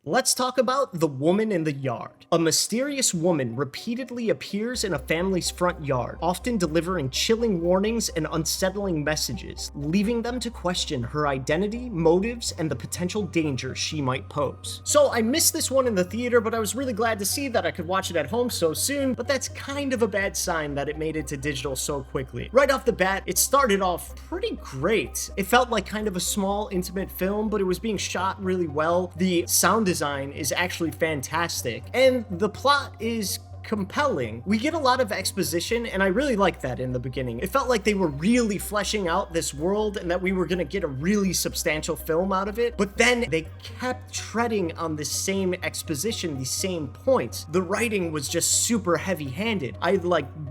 Let's talk about The Woman in the Yard. A mysterious woman repeatedly appears in a family's front yard, often delivering chilling warnings and unsettling messages, leaving them to question her identity, motives, and the potential danger she might pose. So I missed this one in the theater, but I was really glad to see that I could watch it at home so soon, but that's kind of a bad sign that it made it to digital so quickly. Right off the bat, it started off pretty great. It felt like kind of a small, intimate film, but it was being shot really well. The sound design is actually fantastic, and the plot is compelling. We get a lot of exposition, and I really like that in the beginning. It felt like they were really fleshing out this world and that we were gonna get a really substantial film out of it, but then they kept treading on the same exposition, these same points. The writing was just super heavy-handed. I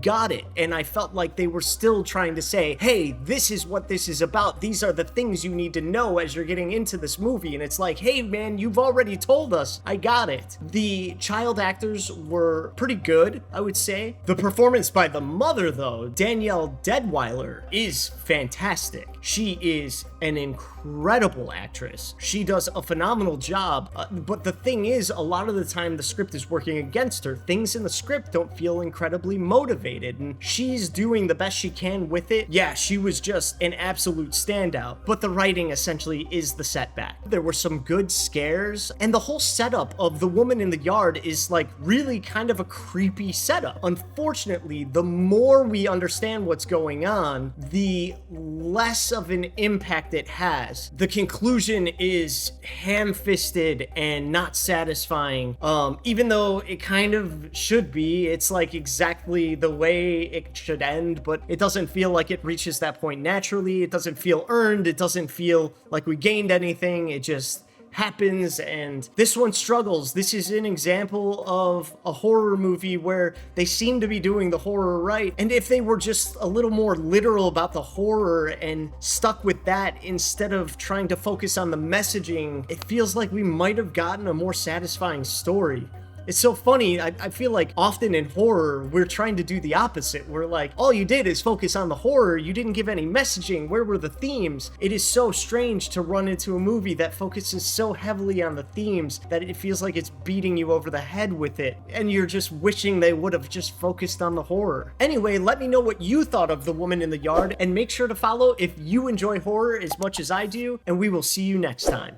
got it, and I felt like they were still trying to say, hey, this is what this is about. These are the things you need to know as you're getting into this movie, and it's like, hey man, you've already told us. I got it. The child actors were pretty good, I would say. The performance by the mother, though, Danielle Deadwyler, is fantastic. She is an incredible actress. She does a phenomenal job, but the thing is, a lot of the time the script is working against her. Things in the script don't feel incredibly motivated, and she's doing the best she can with it. Yeah, she was just an absolute standout, but the writing essentially is the setback. There were some good scares, and the whole setup of The Woman in the Yard is really kind of a creepy setup. Unfortunately, the more we understand what's going on, the less of an impact it has. The conclusion is ham-fisted and not satisfying, even though it kind of should be. It's exactly the way it should end, but it doesn't feel like it reaches that point naturally. It doesn't feel earned. It doesn't feel like we gained anything. It just happens, and this one struggles. This is an example of a horror movie where they seem to be doing the horror right, and if they were just a little more literal about the horror and stuck with that instead of trying to focus on the messaging, it feels like we might have gotten a more satisfying story. It's so funny, I feel like often in horror, we're trying to do the opposite. We're like, all you did is focus on the horror, you didn't give any messaging, where were the themes? It is so strange to run into a movie that focuses so heavily on the themes that it feels like it's beating you over the head with it, and you're just wishing they would have just focused on the horror. Anyway, let me know what you thought of The Woman in the Yard, and make sure to follow if you enjoy horror as much as I do, and we will see you next time.